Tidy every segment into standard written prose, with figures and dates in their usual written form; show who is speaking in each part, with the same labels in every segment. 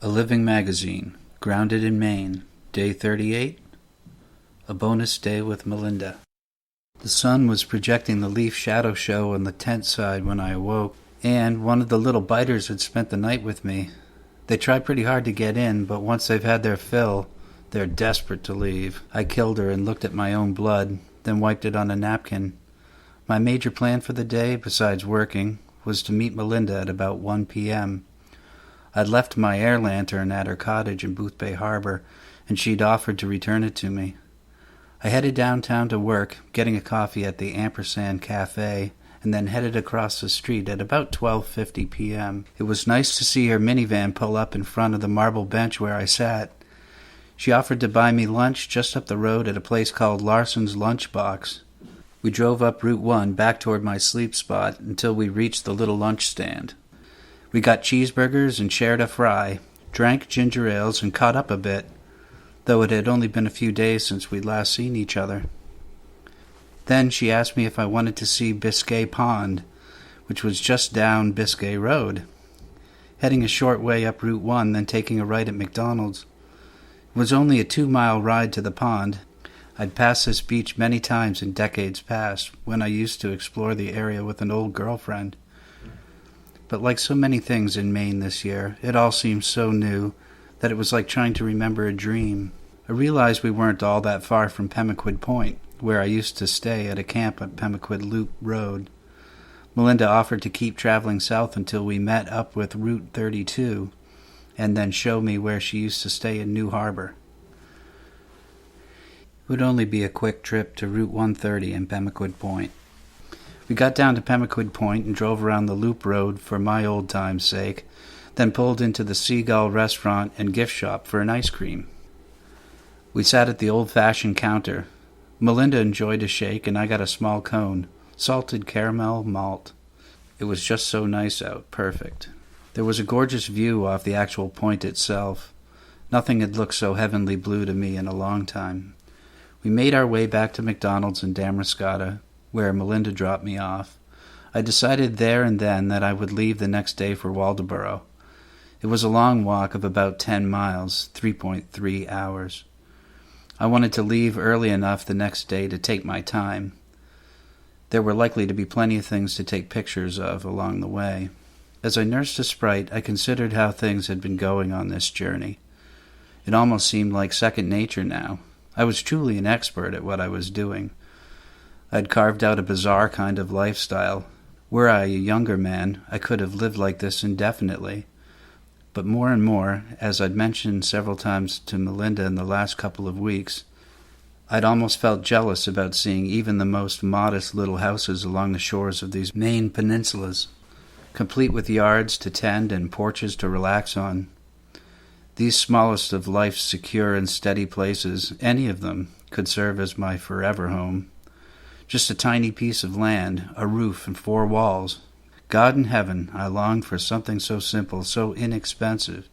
Speaker 1: A Living Magazine, Grounded in Maine, Day 38, a bonus day with Melinda. The sun was projecting the leaf shadow show on the tent side when I awoke, and one of the little biters had spent the night with me. They try pretty hard to get in, but once they've had their fill, they're desperate to leave. I killed her and looked at my own blood, then wiped it on a napkin. My major plan for the day, besides working, was to meet Melinda at about 1 p.m. I'd left my air lantern at her cottage in Boothbay Harbor, and she'd offered to return it to me. I headed downtown to work, getting a coffee at the Ampersand Cafe, and then headed across the street at about 12:50 p.m. It was nice to see her minivan pull up in front of the marble bench where I sat. She offered to buy me lunch just up the road at a place called Larson's Lunchbox. We drove up Route 1 back toward my sleep spot until we reached the little lunch stand. We got cheeseburgers and shared a fry, drank ginger ales and caught up a bit, though it had only been a few days since we'd last seen each other. Then she asked me if I wanted to see Biscay Pond, which was just down Biscay Road. Heading a short way up Route 1, then taking a right at McDonald's. It was only a 2-mile ride to the pond. I'd passed this beach many times in decades past, when I used to explore the area with an old girlfriend. But like so many things in Maine this year, it all seemed so new that it was like trying to remember a dream. I realized we weren't all that far from Pemaquid Point, where I used to stay at a camp at Pemaquid Loop Road. Melinda offered to keep traveling south until we met up with Route 32, and then show me where she used to stay in New Harbor. It would only be a quick trip to Route 130 in Pemaquid Point. We got down to Pemaquid Point and drove around the Loop Road for my old time's sake, then pulled into the Seagull restaurant and gift shop for an ice cream. We sat at the old-fashioned counter. Melinda enjoyed a shake and I got a small cone, salted caramel malt. It was just so nice out, perfect. There was a gorgeous view off the actual point itself. Nothing had looked so heavenly blue to me in a long time. We made our way back to McDonald's in Damariscotta, where Melinda dropped me off. I decided there and then that I would leave the next day for Waldoboro. It was a long walk of about 10 miles, 3.3 hours. I wanted to leave early enough the next day to take my time. There were likely to be plenty of things to take pictures of along the way. As I nursed a Sprite, I considered how things had been going on this journey. It almost seemed like second nature now. I was truly an expert at what I was doing. I'd carved out a bizarre kind of lifestyle. Were I a younger man, I could have lived like this indefinitely. But more and more, as I'd mentioned several times to Melinda in the last couple of weeks, I'd almost felt jealous about seeing even the most modest little houses along the shores of these Maine peninsulas, complete with yards to tend and porches to relax on. These smallest of life's secure and steady places, any of them, could serve as my forever home. Just a tiny piece of land, a roof, and 4 walls. God in heaven, I longed for something so simple, so inexpensive.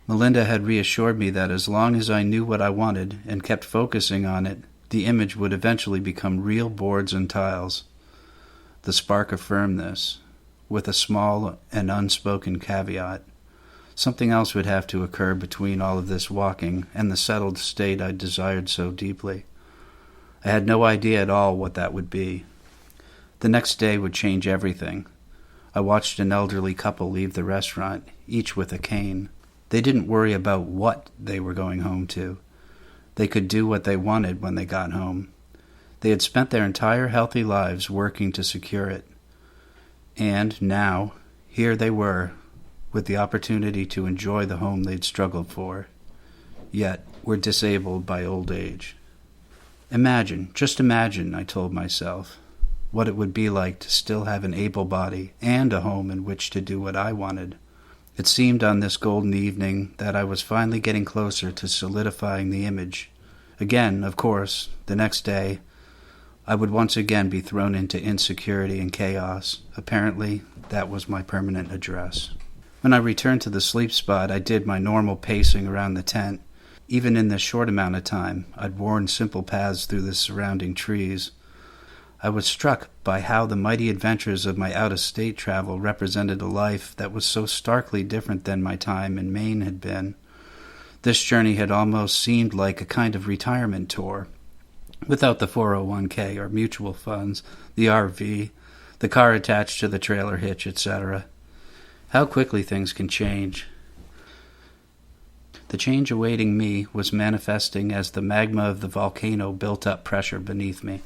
Speaker 1: Melinda had reassured me that as long as I knew what I wanted and kept focusing on it, the image would eventually become real boards and tiles. The spark affirmed this, with a small and unspoken caveat. Something else would have to occur between all of this walking and the settled state I desired so deeply. I had no idea at all what that would be. The next day would change everything. I watched an elderly couple leave the restaurant, each with a cane. They didn't worry about what they were going home to. They could do what they wanted when they got home. They had spent their entire healthy lives working to secure it. And now, here they were, with the opportunity to enjoy the home they'd struggled for, yet were disabled by old age. Imagine, just imagine, I told myself, what it would be like to still have an able body and a home in which to do what I wanted. It seemed on this golden evening that I was finally getting closer to solidifying the image. Again, of course, the next day, I would once again be thrown into insecurity and chaos. Apparently, that was my permanent address. When I returned to the sleep spot, I did my normal pacing around the tent. Even in this short amount of time, I'd worn simple paths through the surrounding trees. I was struck by how the mighty adventures of my out-of-state travel represented a life that was so starkly different than my time in Maine had been. This journey had almost seemed like a kind of retirement tour, without the 401k or mutual funds, the RV, the car attached to the trailer hitch, etc. How quickly things can change. The change awaiting me was manifesting as the magma of the volcano built up pressure beneath me.